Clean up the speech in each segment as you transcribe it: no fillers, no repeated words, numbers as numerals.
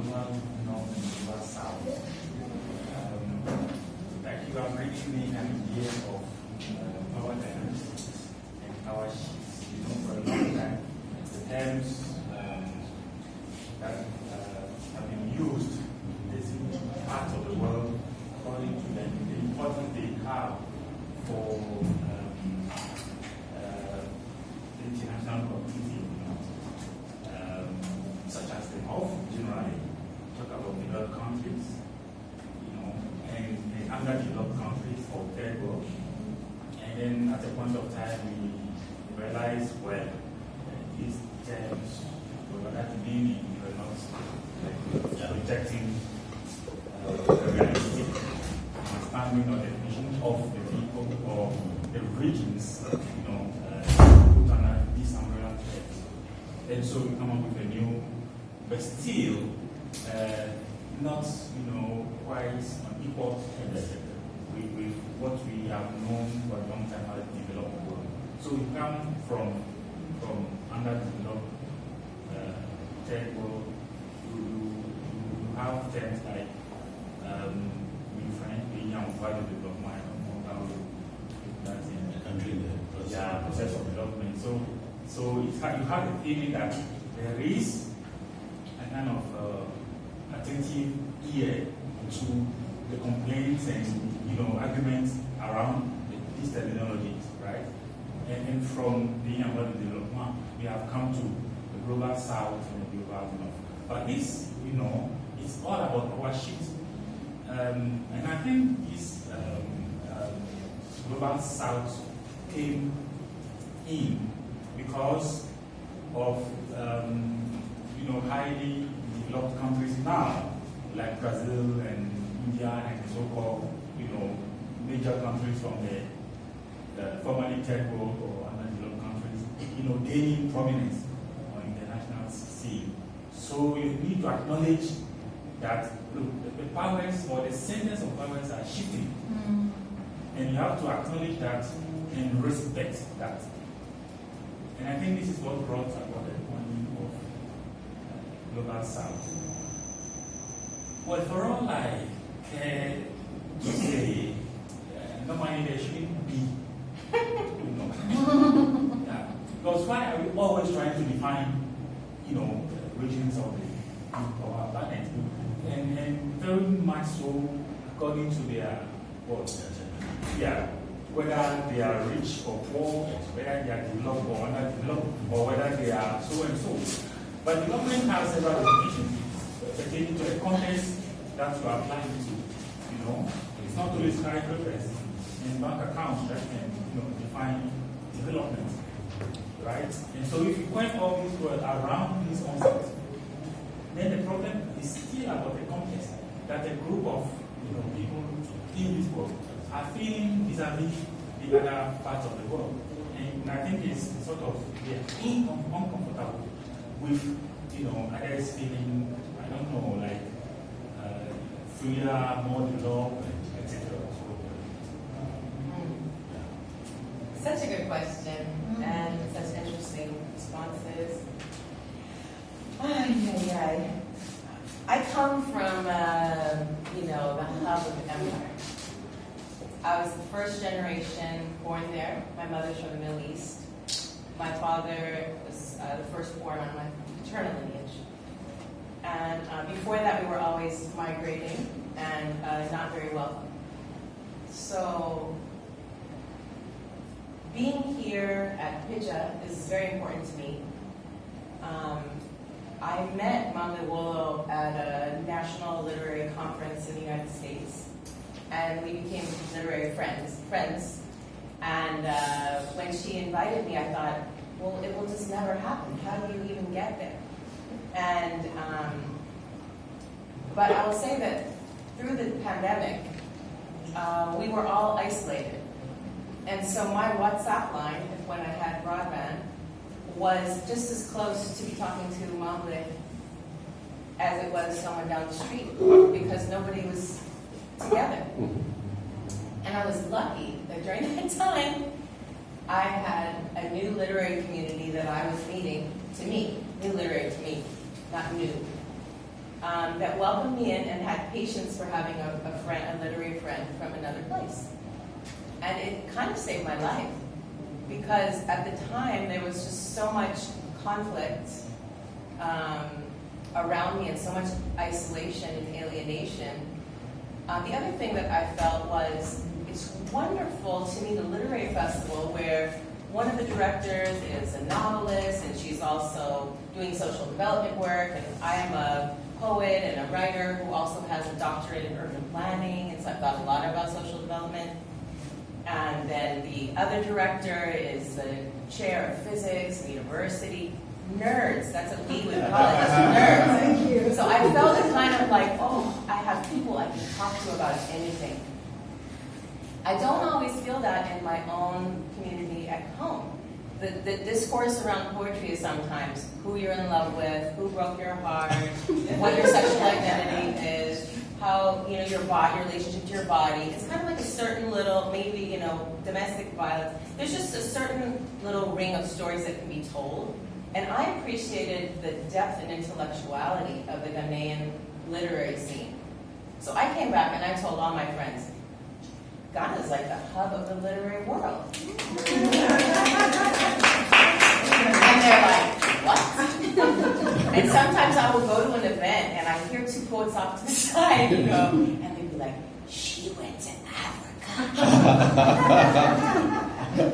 global north and global south. Like you have given me an idea of power dynamics and power shifts. You know, for a long time, the terms that have been used in this part of the world according to the importance they have for the international community, such as the Gulf generally, talk about developed countries, and underdeveloped countries or third world. And then at a point of time, we realize, well, these terms were not meaning, we were not rejecting the realistic understanding or definition of the people or the regions, put under these umbrella terms. And so we come up with a new, but still not, quite on equal terms with what we have known for a long time as the developed world. So we come from underdeveloped third world. You have terms like we find being value development or that's in the country, process of development. So you have the feeling that there is a kind of attentive ear to the complaints and arguments around these terminologies, right? And from being about the development, we have come to the global south and the global north. But this, it's all about power shifts. And I think this global south came in because of highly developed countries now, like Brazil and India and so-called major countries from the formerly third world or underdeveloped countries, gaining prominence on international scene. So you need to acknowledge that the powers or the centers of powers are shifting. And you have to acknowledge that and respect that. And I think this is what brought about the point of global south. Well, for all I care to say, normally there shouldn't be. Because why are we always trying to define, regions of our planet? And very much so according to their whether they are rich or poor, whether they are developed or underdeveloped, or whether they are so and so. But development has several definitions pertaining to the context that you are applying to. It's not only skyscrapers and bank accounts that can define development, right? And so if you point all these words around these concepts, then the problem is still about the context that a group of people in this world are feeling vis-a-vis the other parts of the world. And I think it's sort of uncomfortable with others feeling, I don't know, like freer, more developed, etc. Such a good question and such interesting responses. I come from the hub of the empire. I was the first generation born there. My mother's from the Middle East. My father was the firstborn on my paternal lineage. And before that, we were always migrating and not very welcome. So being here at PIJA is very important to me. I met Mamdewolo at a national literary conference in the United States, and we became literary friends. And when she invited me, I thought, well, it will just never happen. How do you even get there? And but I will say that through the pandemic, we were all isolated. And so my WhatsApp line, when I had broadband, was just as close to talking to Mamle as it was someone down the street, because nobody was together. And I was lucky that during that time, I had a new literary community that I was needing to meet. New literary to me, not new. that welcomed me in and had patience for having a friend, a literary friend from another place. And it kind of saved my life, because at the time there was just so much conflict around me and so much isolation and alienation. The other thing that I felt was, it's wonderful to meet a literary festival where one of the directors is a novelist and she's also doing social development work, and I am a poet and a writer who also has a doctorate in urban planning, and so I've thought a lot about social development. And then the other director is the chair of physics at the university. Nerds, that's what we would call it, nerds. Thank you. So I felt it kind of like, oh, I have people I can talk to about anything. I don't always feel that in my own community at home. The discourse around poetry is sometimes who you're in love with, who broke your heart, what your sexual identity is, how, your body, your relationship to your body. It's kind of like a certain little, maybe, domestic violence. There's just a certain little ring of stories that can be told. And I appreciated the depth and intellectuality of the Ghanaian literary scene. So I came back and I told all my friends, Ghana is like the hub of the literary world. And they're like, what? And sometimes I will go to an event and I hear two poets off to the side, and they'd be like, she went to Africa.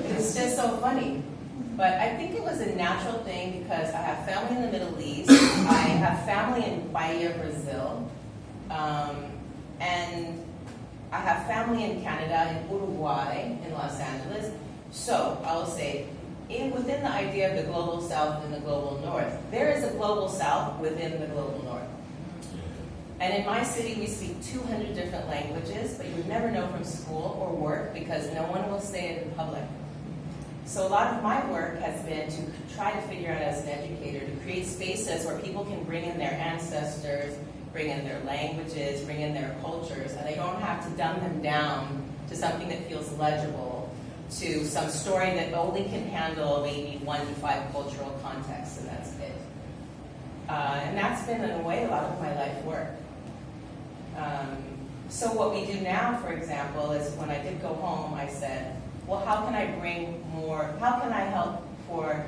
It's just so funny. But I think it was a natural thing because I have family in the Middle East. I have family in Bahia, Brazil. And I have family in Canada, in Uruguay, in Los Angeles. So I will say, within the idea of the global South and the global North, there is a global South within the global North. And in my city, we speak 200 different languages, but you would never know from school or work because no one will say it in public. So a lot of my work has been to try to figure out as an educator, to create spaces where people can bring in their ancestors, bring in their languages, bring in their cultures, and they don't have to dumb them down to something that feels legible, to some story that only can handle maybe 1 to 5 cultural contexts, and that's it. And that's been, in a way, a lot of my life work. So what we do now, for example, is when I did go home, I said, well, how can I bring more, how can I help for,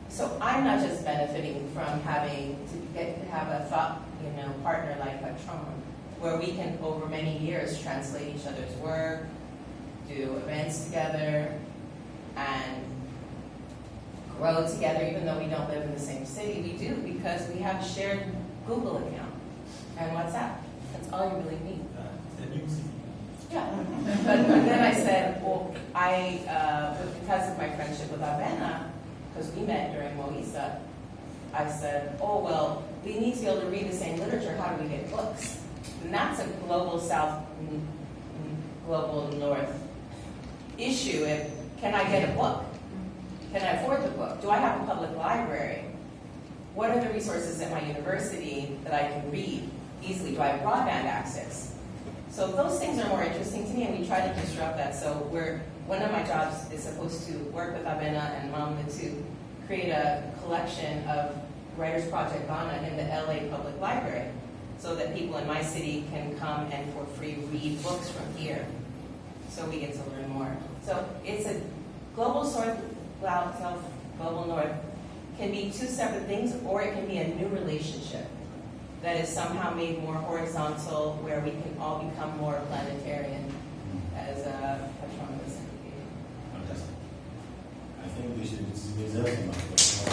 so I'm not just benefiting from having to have a thought, partner like Patron, where we can, over many years, translate each other's work, do events together, and grow together, even though we don't live in the same city. We do, because we have a shared Google account and WhatsApp. That's all you really need. The new city. Yeah, but then I said, well, because of my friendship with Avena, because we met during Moisa, I said, oh, well, we need to be able to read the same literature. How do we get books? And that's a global South, global North issue. Can I get a book? Can I afford the book? Do I have a public library? What are the resources at my university that I can read easily? Do I have broadband access? So those things are more interesting to me, and we try to disrupt that. So one of my jobs is supposed to work with Avena and Mamba to create a collection of Writers Project Ghana in the LA Public Library, so that people in my city can come and for free read books from here. So we get to learn more. So it's a global South, global North can be two separate things, or it can be a new relationship that is somehow made more horizontal, where we can all become more planetarian, as Patron was indicating. Fantastic. I think we should reserve some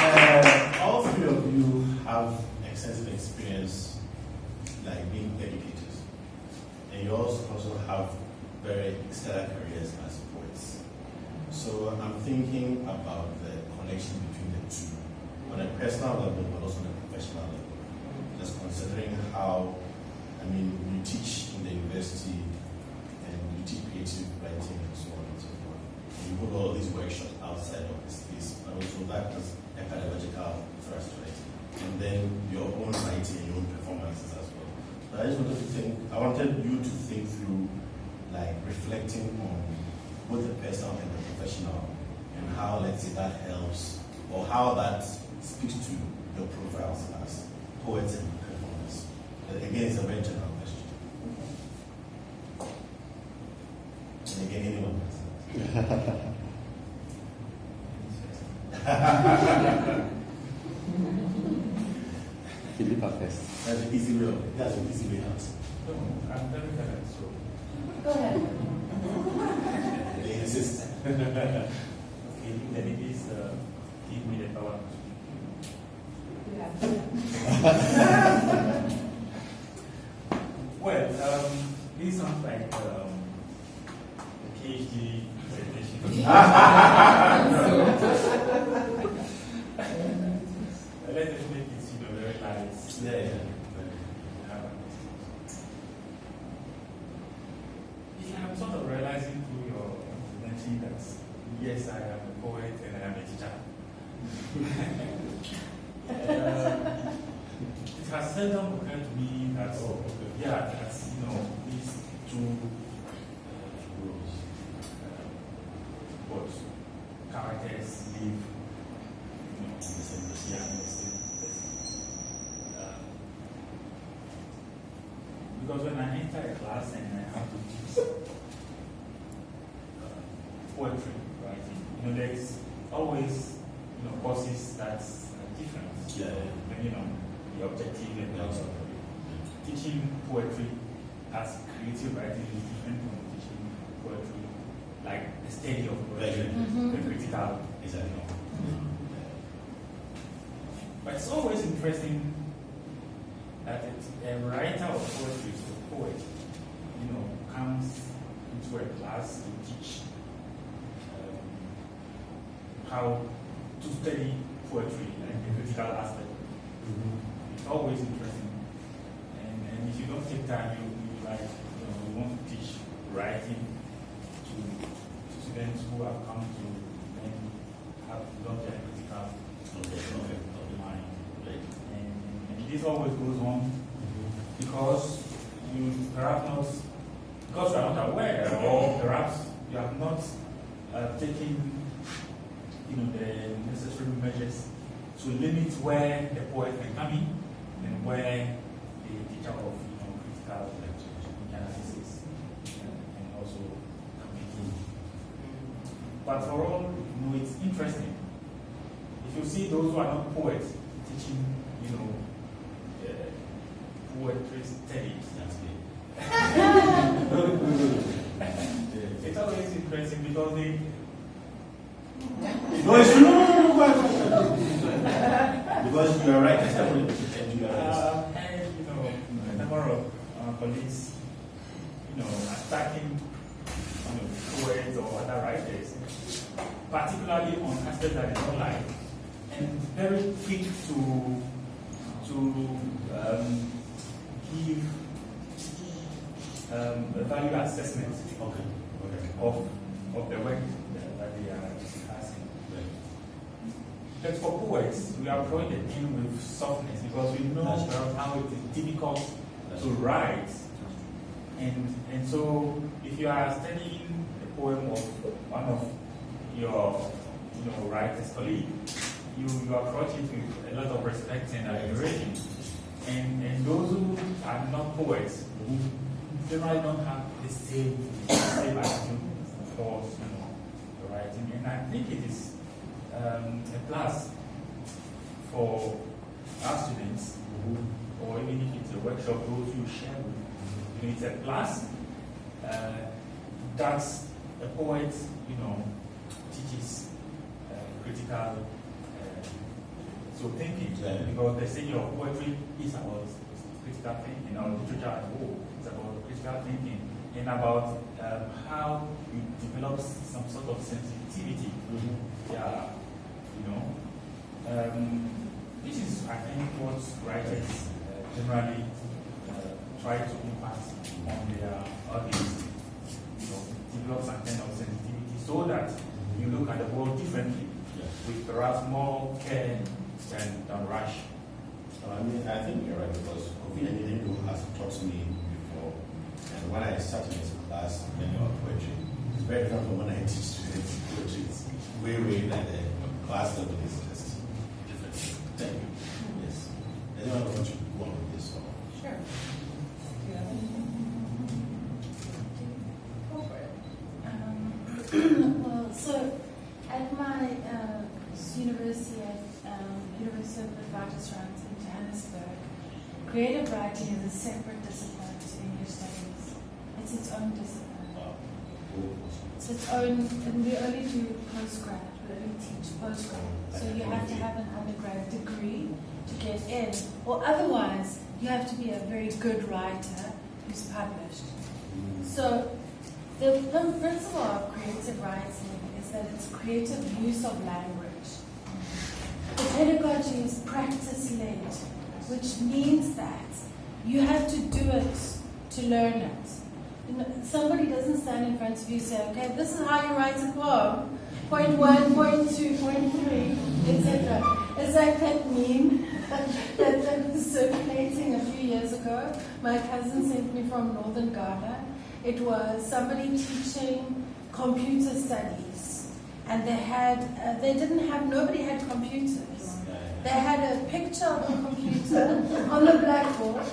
of all three of you have extensive experience, like being educators, and you also have very stellar careers as poets. So I'm thinking about the connection between the two, on a personal level, but also on a professional level. Just considering how, you teach in the university, and you teach creative writing and so on and so forth. And you hold all these workshops outside of the space, but also that is a pedagogical thrust to it. And then your own writing and your own performances as well. But I wanted you to think through, like, reflecting on both the personal and the professional and how, let's say, that helps, or how that speaks to your profiles as poets and performers. But again, it's a very general question. And again, anyone can answer. Philippa first. That's an easy way. That's an easy way out. No, I'm very glad. So, Go ahead. They insist. okay, then it is give me the power. Well, this sounds like a PhD presentation. Let us make it very nice. Yeah. I'm sort of realizing through your presentation that yes, I am a poet and I am a teacher. It has seldom occurred to me that, that these two characters live, in the same person. Because when I enter a class and I have to teach poetry writing, there's always, courses that's different. And, the objective and also teaching poetry as creative writing is different from teaching poetry like the study of poetry, the critical. Exactly. But it's always interesting that a writer of poetry, so a poet, comes into a class to teach how to study poetry and the critical aspect. It's always interesting. And if you don't take time, you want to teach writing to students who have come to then have done their critical mind. And this always goes on because you are not aware, or perhaps you have not taken the necessary measures to limit where the poet can come in and where the teacher of critical analysis and also competing. But for all, it's interesting. If you see those who are not poets teaching, poetry studies, it's always interesting because they. No, it's true. Because you are right. And a number of colleagues, attacking, poets or other writers, particularly on aspects that they don't like, and very quick to give a value assessment of the work that they are discussing. But for poets, we are approaching the thing with softness because we know how it is difficult to write. And so if you are studying a poem of one of your writer's colleagues, you approach it with a lot of respect and admiration. And those who are not poets, who generally don't have the same attitude towards writing. And I think it is a plus for our students, or even if it's a workshop, those you share with. It's a plus that a poet, teaches critical thinking. Because the study of poetry is about critical thinking, or literature as a whole. It's about critical thinking and about how you develop some sort of sensitivity. This is, I think, what writers generally try to impact on their audience. Develop some kind of sensitivity so that you look at the world differently, with perhaps more care than rush. I think you're right because Kofi Anyenedo has taught me before, and when I started into class learning about poetry, it's very different from when I teach students poetry. It's way class level is just different. Thank you. Yes. Anyone want to go on with this one? Sure. Go for it. Well, so at my university, at University of Witwatersrand in Johannesburg, creative writing is a separate discipline to English studies. It's its own discipline. Wow. It's its own, and we only do postgrad, we only teach postgrad. So you have to have an undergrad degree to get in, or otherwise you have to be a very good writer who's published. So the principle of creative writing is that it's creative use of language. The pedagogy is practice-led, which means that you have to do it to learn it. You know, somebody doesn't stand in front of you and say, okay, this is how you write a poem, point 1, point 2, point 3, etc. It's like that meme that was circulating a few years ago. My cousin sent me from Northern Ghana. It was somebody teaching computer studies, and nobody had computers. They had a picture of a computer on the blackboard,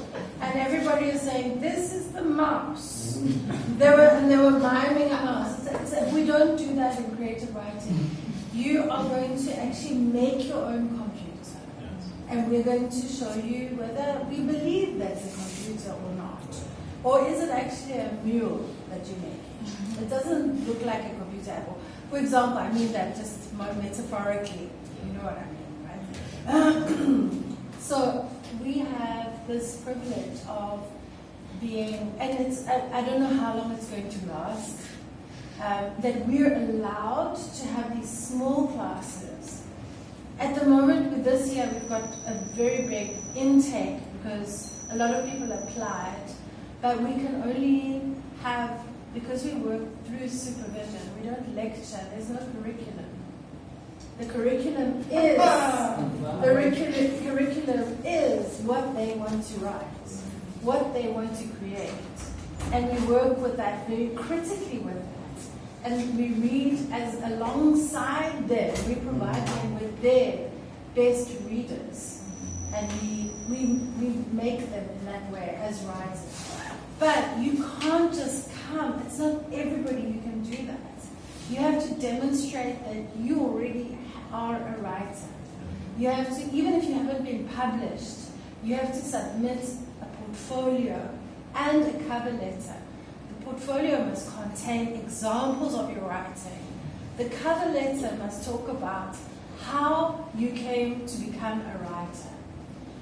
and everybody was saying, "This is the mouse." They were miming a mouse. We don't do that in creative writing. You are going to actually make your own computer, and we're going to show you whether we believe that's a computer or not, or is it actually a mule that you're making? It doesn't look like a computer at all. For example, I mean that just metaphorically. You know what I mean? So we have this privilege of being, and I don't know how long it's going to last, that we're allowed to have these small classes. At the moment, with this year, we've got a very big intake because a lot of people applied, but we can only have, because we work through supervision, we don't lecture, there's no curriculum. The curriculum is what they want to write, what they want to create, and we work with that very critically with that, and we read as alongside them. We provide them with their best readers, and we make them in that way as writers. But you can't just come. It's not everybody who can do that. You have to demonstrate that you already are a writer. You have to, even if you haven't been published, you have to submit a portfolio and a cover letter. The portfolio must contain examples of your writing. The cover letter must talk about how you came to become a writer,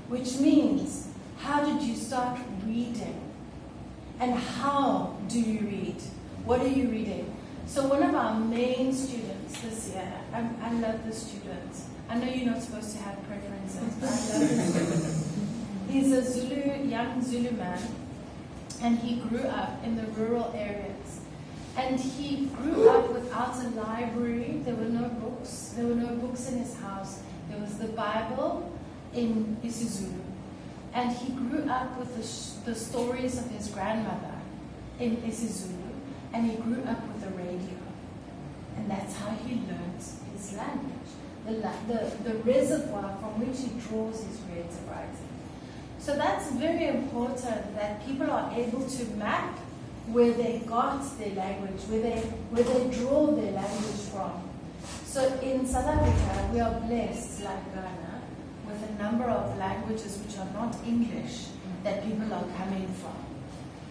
which means how did you start reading? And how do you read? What are you reading? So one of our main students this year, I love this student. I know you're not supposed to have preferences, but I love this student. He's a young Zulu man, and he grew up in the rural areas. And he grew up without a library. There were no books. There were no books in his house. There was the Bible in isiZulu. And he grew up with the stories of his grandmother in isiZulu. And he grew up with a radio. And that's how he learned his language, the reservoir from which he draws his creative writing. So that's very important, that people are able to map where they got their language, where they draw their language from. So in South Africa, we are blessed, like Ghana, with a number of languages which are not English that people are coming from.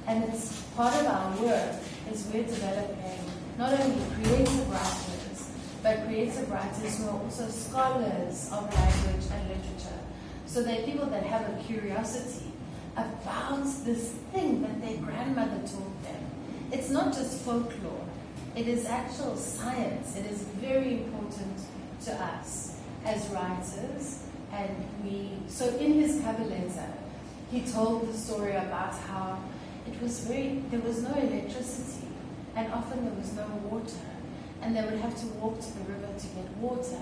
And it's part of our work is we're developing not only creative writers, but creative writers who are also scholars of language and literature. So they're people that have a curiosity about this thing that their grandmother taught them. It's not just folklore. It is actual science. It is very important to us as writers. And so in his cover letter, he told the story about how there was no electricity, and often there was no water, and they would have to walk to the river to get water.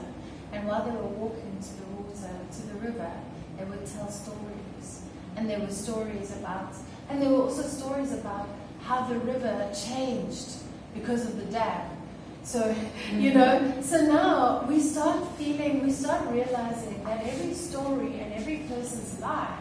And while they were walking to the river, they would tell stories. And there were also stories about how the river changed because of the dam. So, you know, so now we start realizing that every story and every person's life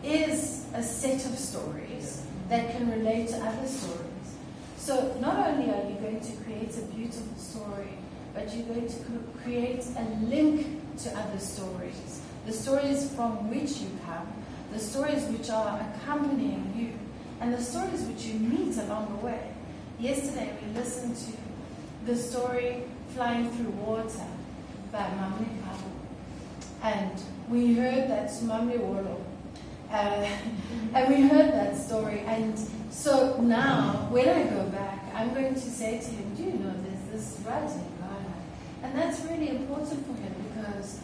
is a set of stories that can relate to other stories. So not only are you going to create a beautiful story, but you're going to create a link to other stories. The stories from which you come, the stories which are accompanying you, and the stories which you meet along the way. Yesterday we listened to the story Flying Through Water by Mamle Kabu. And we heard that Mamle Wolo. And we heard that story. And so now, when I go back, I'm going to say to him, do you know this right in Ghana? And that's really important for him because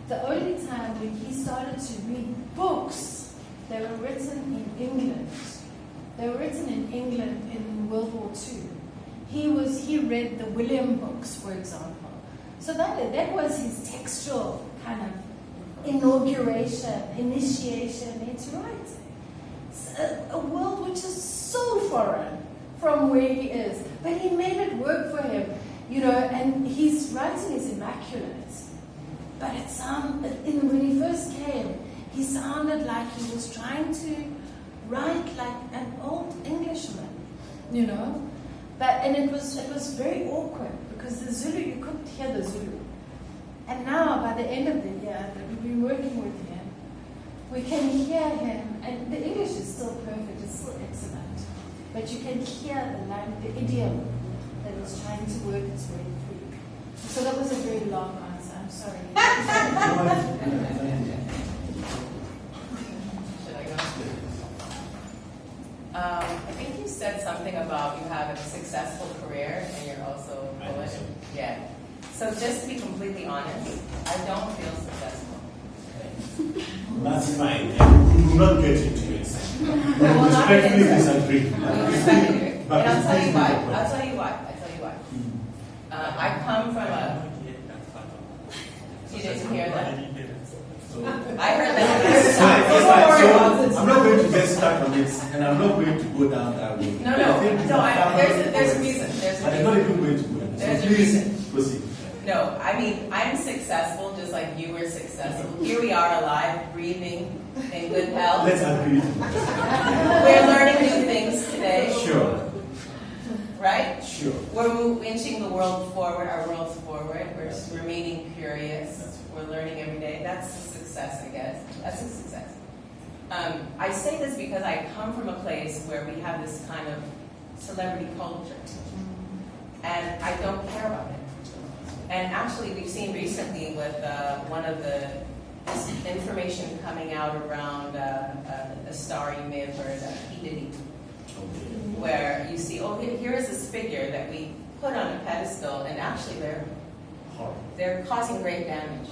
the only time when he started to read books, they were written in England. They were written in England in World War II. He read the William books, for example. So that was his textual kind of initiation into writing. It's a world which is so foreign from where he is, but he made it work for him, you know. And his writing is immaculate, but when he first came, he sounded like he was trying to write like an old Englishman, you know. And it was very awkward because the Zulu, you couldn't hear the Zulu. And now, by the end of the year that we've been working with him, we can hear him, and the English is still perfect, it's still excellent, but you can hear the idiom that was trying to work its way through. So that was a very long answer, I'm sorry. Should I go? I think you said something about you have a successful career and you're also a poet. Yeah. So just to be completely honest, I don't feel successful. That's fine. We will not get into it. Well, not Respectfully into it. disagree. And I'll tell you why. I come from you didn't hear that? I heard that. It's fine. Don't worry about So this. I'm not going to get stuck on it, and I'm not going to go down that road. No, there's a reason. I'm not even going to go. There's a Please reason. proceed. No, I mean, I'm successful just like you were successful. Here we are alive, breathing, in good health. Let's agree. We're learning new things today. Sure. Right? Sure. We're inching the world forward, our worlds forward. We're just remaining curious. We're learning every day. That's a success, I guess. That's a success. I say this because I come from a place where we have this kind of celebrity culture. And I don't care about it. And actually, we've seen recently with one of the information coming out around a star you may have heard, P. Diddy, where you see, here is this figure that we put on a pedestal, and actually they're causing great damage.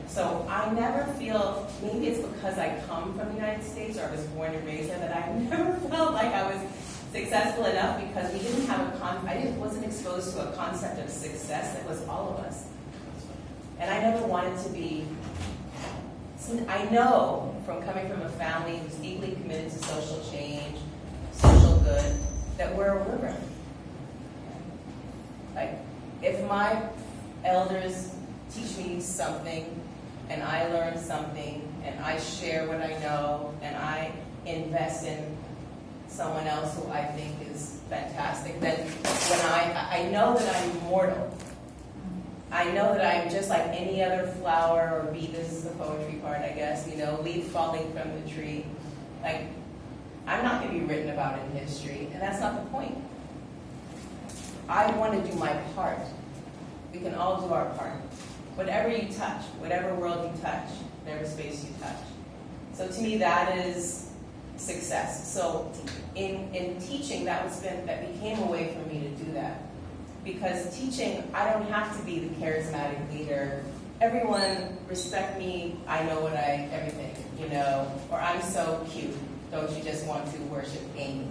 So I never feel, maybe it's because I come from the United States or I was born and raised there, that I never felt like I was successful enough because we didn't have wasn't exposed to a concept of success that was all of us. And I never wanted to be, I know from coming from a family who's deeply committed to social change, social good, that we're a river. Like, if my elders teach me something, and I learn something, and I share what I know, and I invest in someone else who I think is fantastic, then when I know that I'm mortal. I know that I'm just like any other flower or bee. This is the poetry part, I guess, leaf falling from the tree. Like, I'm not going to be written about in history, and that's not the point. I want to do my part. We can all do our part. Whatever you touch, whatever world you touch, whatever space you touch. So to me, that is success. So in teaching, that became a way for me to do that. Because teaching, I don't have to be the charismatic leader. Everyone respect me, I know everything, or I'm so cute. Don't you just want to worship Amy?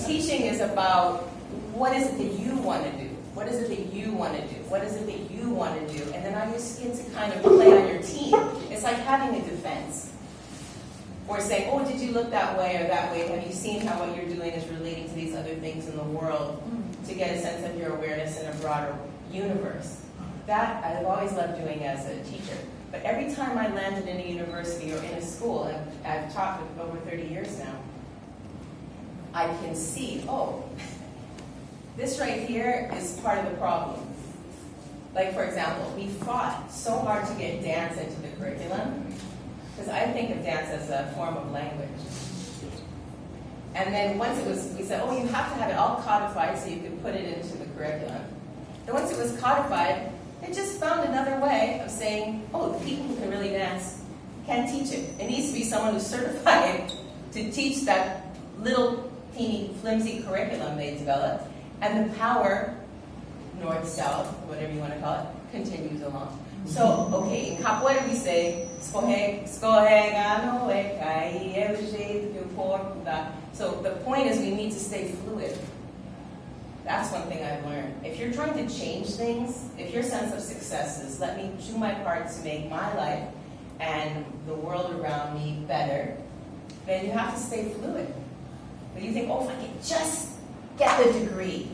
Teaching is about what is it that you want to do? What is it that you want to do? What is it that you want to do? And then I just get to kind of play on your team. It's like having a defense. Or saying, did you look that way or that way? Have you seen how what you're doing is relating to these other things in the world? to get a sense of your awareness in a broader universe. That I've always loved doing as a teacher. But every time I landed in a university or in a school, and I've taught for over 30 years now, I can see, oh, this right here is part of the problem. Like, for example, we fought so hard to get dance into the curriculum, because I think of dance as a form of language. And then once it was, we said, oh, you have to have it all codified so you could put it into the curriculum. And once it was codified, it just found another way of saying, oh, the people who can really dance can teach it. It needs to be someone who's certified to teach that little teeny flimsy curriculum they developed, and the power, north-south, whatever you want to call it, continues along. So, okay, in capoeira we say, escorrega, no é cair, é o jeito que o corpo dá. So the point is we need to stay fluid. That's one thing I've learned. If you're trying to change things, if your sense of success is, let me do my part to make my life and the world around me better, then you have to stay fluid. But you think, oh, if I could just get the degree.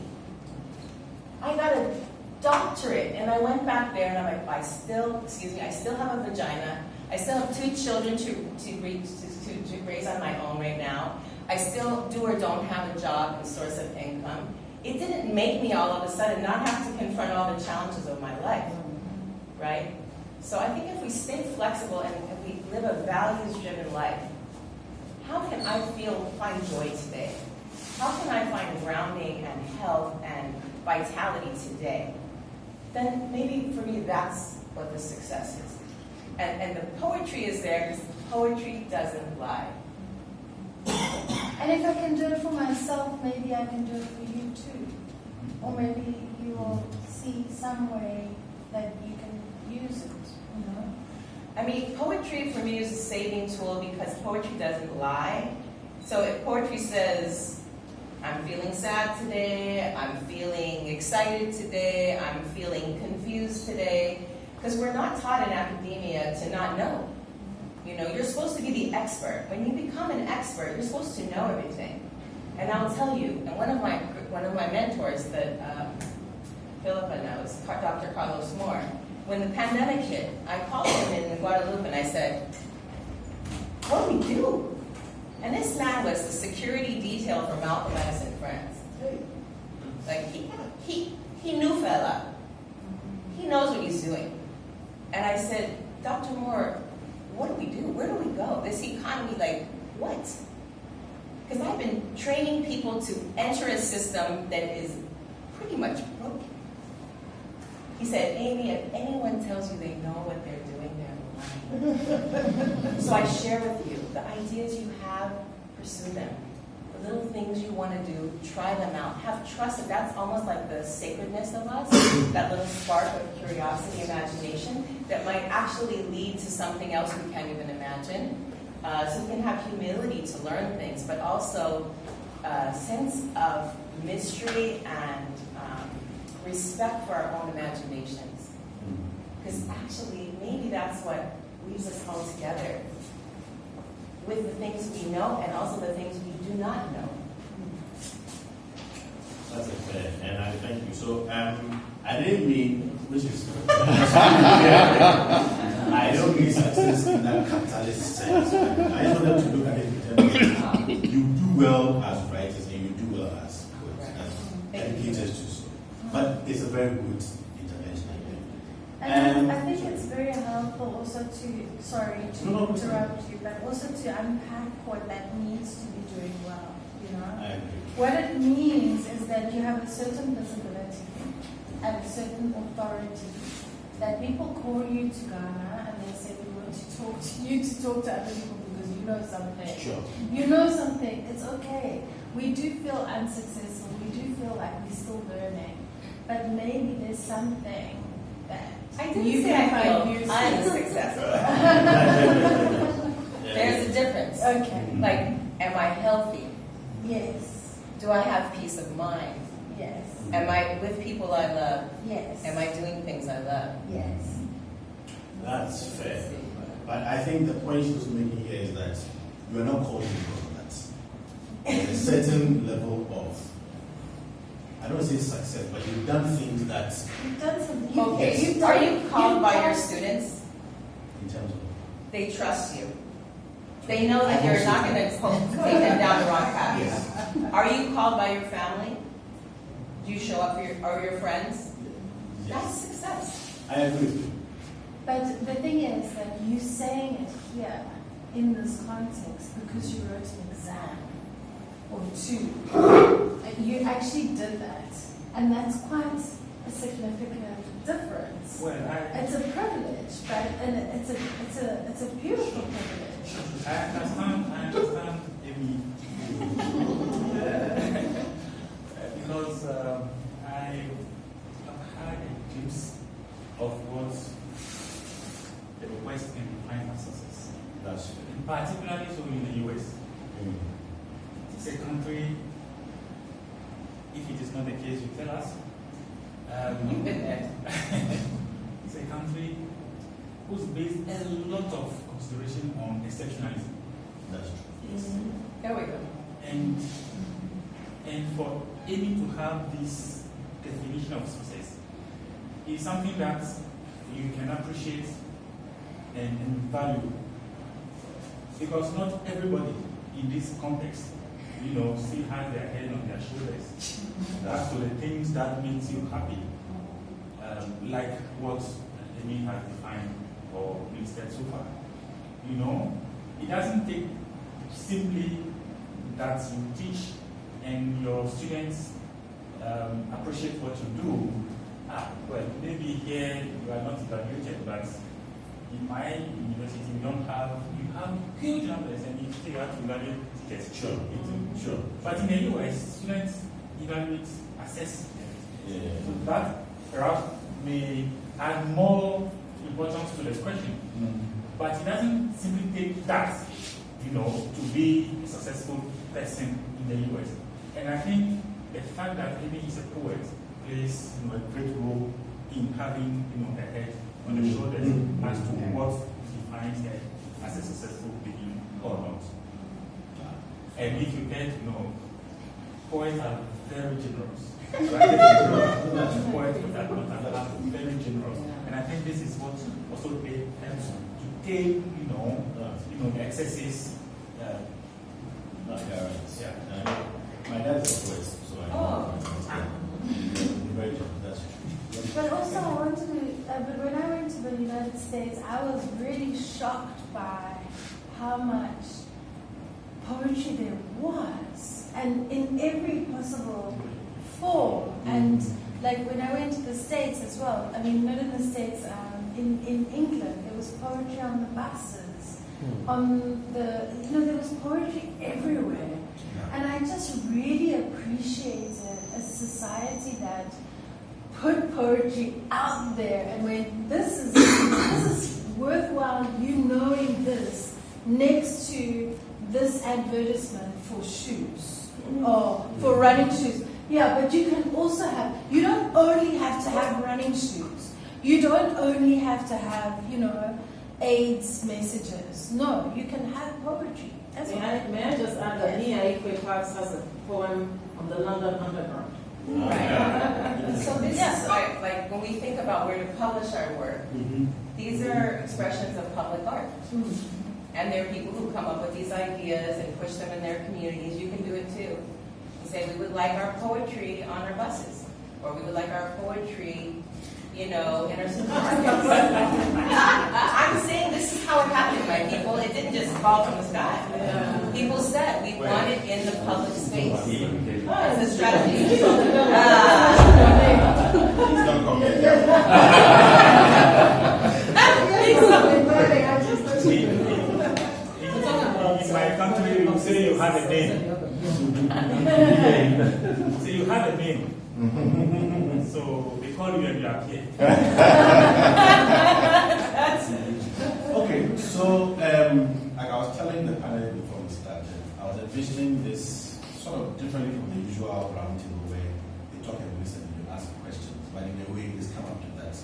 I got a doctorate, and I went back there, and I'm like, I still have a vagina. I still have 2 children to raise on my own right now. I still do or don't have a job and source of income. It didn't make me all of a sudden not have to confront all the challenges of my life, right? So I think if we stay flexible and if we live a values-driven life, how can I find joy today? How can I find grounding and health and vitality today? Then maybe for me that's what the success is. And the poetry is there because poetry doesn't lie. And if I can do it for myself, maybe I can do it for you too. Or maybe you will see some way that you can use it, you know? I mean, poetry for me is a saving tool because poetry doesn't lie. So if poetry says, I'm feeling sad today, I'm feeling excited today, I'm feeling confused today, because we're not taught in academia to not know. You know, you're supposed to be the expert. When you become an expert, you're supposed to know everything. And I'll tell you, and one of my mentors that Philippa knows, Dr. Carlos Moore, when the pandemic hit, I called him in Guadalupe and I said, what do we do? And this man was the security detail for Malcolm X in France. Like, he knew fella. He knows what he's doing. And I said, Dr. Moore, what do we do? Where do we go? This economy, like, what? Because I've been training people to enter a system that is pretty much broken. He said, Amy, if anyone tells you they know what they're doing, they're lying. So I share with you, the ideas you have, pursue them. The little things you want to do, try them out. Have trust. That's almost like the sacredness of us, that little spark of curiosity, imagination, that might actually lead to something else we can't even imagine. So we can have humility to learn things, but also a sense of mystery and respect for our own imaginations. Because actually, maybe that's what weaves us all together, with the things we know and also the things we do not know. That's a fair, and I thank you. So, I didn't mean, which is, I don't mean success in that capitalist sense. I just wanted to look at it in terms of you do well as writers and you do well as poets and educators too. So. But it's a very good intervention, I think. And I think it's very helpful also to, sorry to interrupt you, but also to unpack what that means to be doing well, you know? I agree. What it means is that you have a certain visibility and a certain authority, that people call you to Ghana and they say, we want to talk to you to talk to other people because you know something. Sure. You know something, it's okay. We do feel unsuccessful, we do feel like we're still learning, but maybe there's something that I didn't you say can I find feel useful. unsuccessful. There's a difference. Okay. Like, am I healthy? Yes. Do I have peace of mind? Yes. Am I with people I love? Yes. Am I doing things I love? Yes. That's fair. But I think the point she was making here is that you are not called to because of that. There's a certain level of, I don't say success, but you've done things that, You've done something. Okay, you've are done- you called you've by your crossed- students? in terms of, They trust you. They know that you're not going to take them down the wrong path. yes, Are you called by your family? Do you show up for your friends? That's yes, success. I agree with you. But the thing is that you saying it here in this context because you wrote an exam or two. You actually did that, and that's quite a significant difference. Well, It's a privilege, but and it's a beautiful privilege. I understand, Amy. Because I have had a glimpse of what the West can define as success. That's true. Particularly so in the US. It's a country, if it is not the case, you tell us. You've been there. It's a country who's based a lot of consideration on exceptionalism. That's true. There we go. And for Amy to have this definition of success is something that you can appreciate and value. Because not everybody in this context, still has their head on their shoulders. As to the things that makes you happy. Like what Amy has defined or listed so far. It doesn't take simply that you teach and your students appreciate what you do. Well, maybe here you are not evaluated, but in my university you have huge numbers and you still have to evaluate teachers. Sure. But in the US, students evaluate, assess. Yeah. So that perhaps may add more importance to the question. But it doesn't simply take that, to be a successful person in the US. And I think the fact that maybe he's a poet plays a great role in having her head on the shoulders as to what defines her as a successful being or not. And if you get to know, poets are very generous. Right? Poets are very generous. And I think this is what also helps to take, the excesses. Yeah. My dad's a poet, so I know. Very generous, that's true. But also, I wanted to. But when I went to the United States, I was really shocked by how much poetry there was, and in every possible form. And like when I went to the States as well. I mean, not in the States. In England, there was poetry on the buses. On the, there was poetry everywhere. And I just really appreciated a society that put poetry out there and went, this is worthwhile, you knowing this next to this advertisement for shoes or for running shoes. Yeah, but you can also you don't only have to have running shoes. You don't only have to have, AIDS messages. No, you can have poetry. May I just add that Nia Equifax has a poem on the London Underground. Right. So this is like when we think about where to publish our work, these are expressions of public art. And there are people who come up with these ideas and push them in their communities. You can do it too. You say, we would like our poetry on our buses, or we would like our poetry, in our supermarkets. I'm saying this is how it happened, my people. It didn't just fall from the sky. People said, we want it in the public space. It's a strategy. He's gonna come here. In my country, you say you have a name. Say you have a name. So they call you and you appear. Okay, so like I was telling the panel before we started, I was envisioning this sort of differently from the usual roundtable where they talk and listen and you ask questions, but in a way it's come up to that.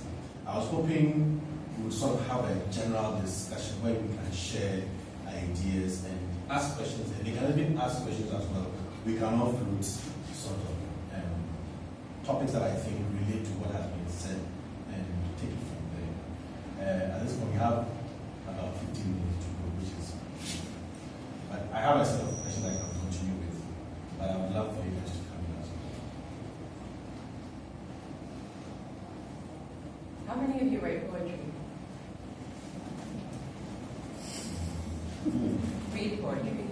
I was hoping we would sort of have a general discussion where we can share ideas and ask questions, and they can even ask questions as well. We can all float sort of topics that I think relate to what has been said and take it from there. At this point, we have about 15 minutes to go, which is. But I have a set of questions I can continue with, but I would love for you guys to come in as well. How many of you write poetry? Read poetry.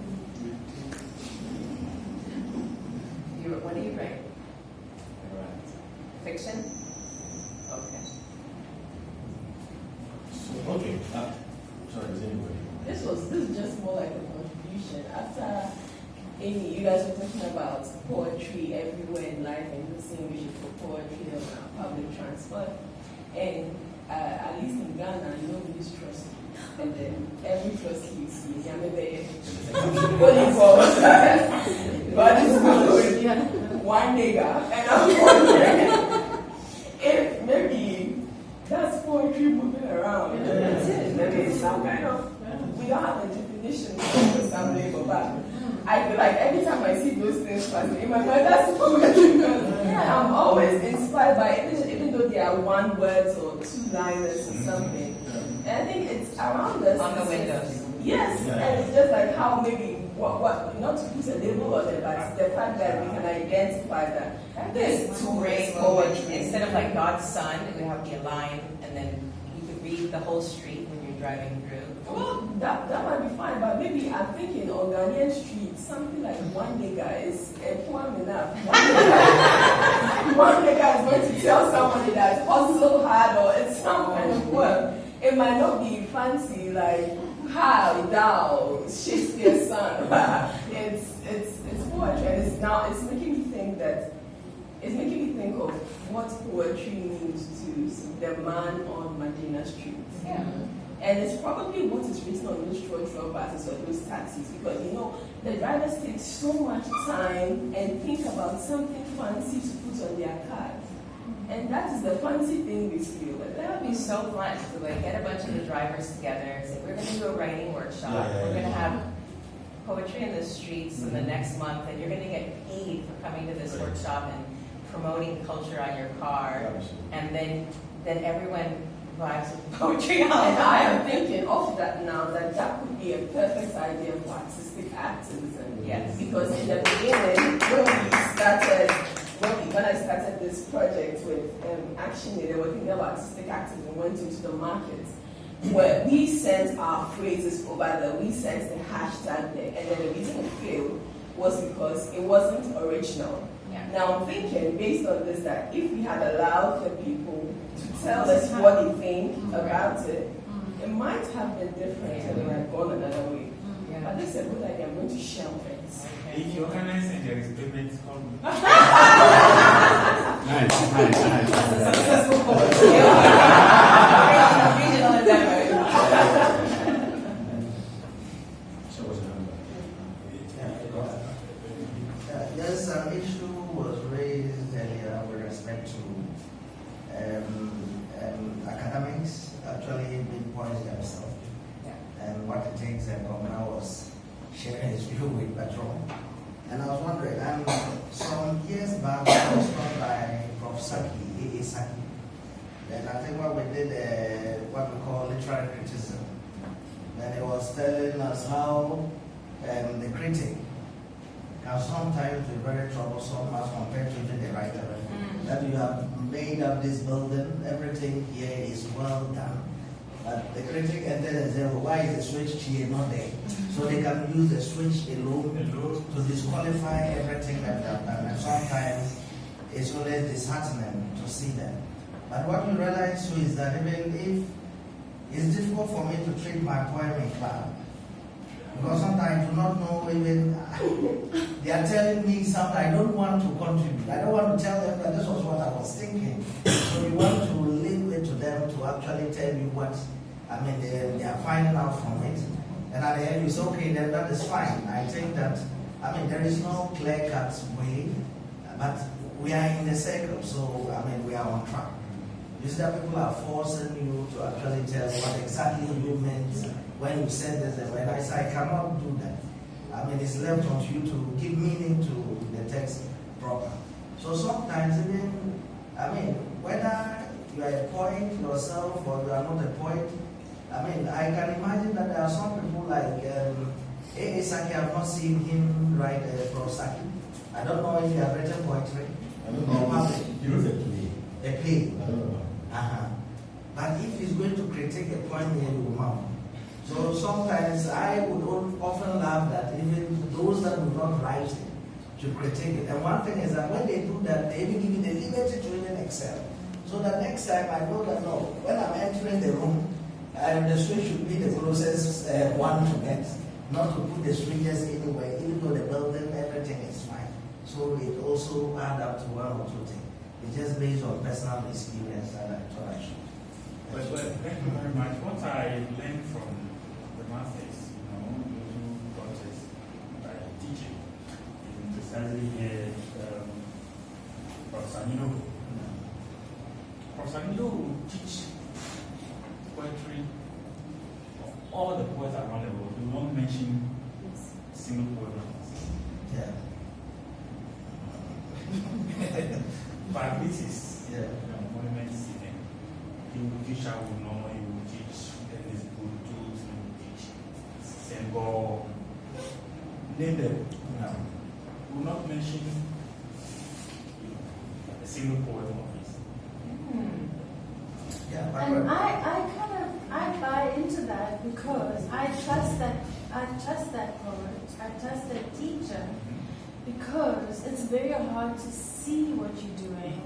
What do you write? Fiction? Okay. So, okay. Sorry, is anybody? This is just more like a contribution. After Amy, you guys were talking about poetry everywhere in life and saying we should put poetry on our public transport. And at least in Ghana, nobody's trust you. And then every trust you see, yeah, maybe what do you call it? God is good. One nigga. And I'm wondering if maybe that's poetry moving around. That's it. Maybe it's some kind of, we don't have a definition for some label, but I feel like every time I see those things in my mind, that's poetry. I'm always inspired by it, even though they are one words or two liners or something. And I think it's around us. On the windows. Yes, and it's just like how maybe, what not to put a label on it, but the fact that we can identify that This two great poetry. instead of like God's Son, we have the line, and then you could read the whole street when you're driving through. Well, that might be fine, but maybe I'm thinking on Ghanaian street, something like one nigga is a poem enough. One nigga is going to tell somebody that hustle hard or it's some kind of poem. It might not be fancy like how thou Shakespeare's son. it's poetry, and it's making me think of what poetry means to the man on Medina Street. Yeah. And it's probably what is written on those truck buses or those taxis, because the drivers take so much time and think about something fancy to put on their cars. And that is the fancy thing we feel. But That would be so fun to like get a bunch of the drivers together and say, we're going to do a writing workshop. We're going to have poetry in the streets in the next month, and you're going to get paid for coming to this workshop and promoting culture on your car. And then everyone vibes with poetry on. And I am thinking of that now, that could be a perfect idea for artistic activism. Yes. Because in the beginning, when I started this project with Action, they were thinking about artistic activism, went into the market, where we sent our phrases over there, we sent the hashtag there, and then the reason it failed was because it wasn't original. Yeah. Now I'm thinking, based on this, that if we had allowed the people to tell us what they think about it, it might have been different and it would have gone another way. Yeah. But this is a good idea. I'm going to shelve it. If you organize and there is payment, call me. Nice. Successful poetry. Regional endeavor. So what's the number? Yes, an issue was raised earlier with respect to academics actually being points themselves. And what it takes, and Komna was sharing his view with Petron. And I was wondering, some years back, I was taught by Prof. Saki, A.A. Saki. Then I think what we did, what we call literary criticism. Then he was telling us how the critic can sometimes be very troublesome as compared to even the writer. That you have made up this building, everything here is well done. But the critic entered and said, well, why is the switch here not there? So they can use the switch alone to disqualify everything that they have done. And sometimes it's always disheartening to see that. But what you realize too is that even if it's difficult for me to treat my poem in class, because sometimes I do not know even, they are telling me something, I don't want to contribute. I don't want to tell them that this was what I was thinking. So you want to leave it to them to actually tell you what, they are finding out from it. And at the end you say, okay, then that is fine. I think that, there is no clear-cut way, but we are in the circle, so, we are on track. You see that people are forcing you to actually tell what exactly you meant when you said this, and when I say I cannot do that. It's left on you to give meaning to the text proper. So sometimes even, I mean, whether you are a poet yourself or you are not a poet, I mean, I can imagine that there are some people like A.A. Saki. I've not seen him write Prof. Saki. I don't know if he has written poetry. I don't know. He wrote a play. A play. I don't know. Uh-huh. But if he's going to critique a poem, he will mount. So sometimes I would often laugh that even those that do not write it to critique it. And one thing is that when they do that, they even give me the liberty to even excel. So that next time I know that no, when I'm entering the room, the switch should be the closest one to get, not to put the switches anywhere, even though the building, everything is fine. So it also add up to one or two things. It's just based on personal experience that I thought I should. Well, thank you very much. What I learned from the masters, those who got us by teaching, is precisely here, Professor Nino. Professor Nino will teach poetry of all the poets around the world. We won't mention single poet. Yeah. But this is Yeah. monument sitting. Fisher will know, he will teach, Dennis Bultus, he will teach, Senghor, name them. No. We will not mention a single poet of his. Yeah, but And I buy into that because I trust that poet, I trust that teacher, because it's very hard to see what you're doing,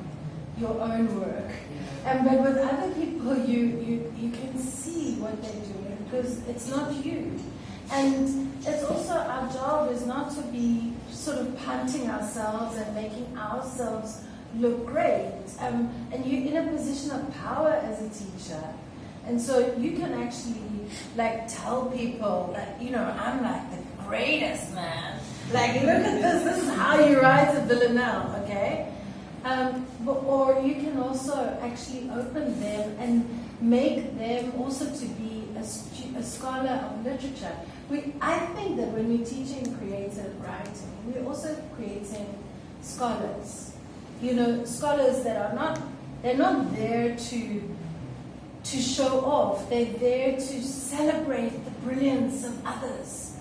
your own work. But with other people, you can see what they're doing because it's not you. And it's also our job is not to be sort of punting ourselves and making ourselves look great. And you're in a position of power as a teacher. And so you can actually like tell people that, I'm like the greatest, man. Like, look at this is how you write a villanelle, okay? Or you can also actually open them and make them also to be a scholar of literature. I think that when we're teaching creative writing, we're also creating scholars. Scholars that are not there to show off. They're there to celebrate the brilliance of others.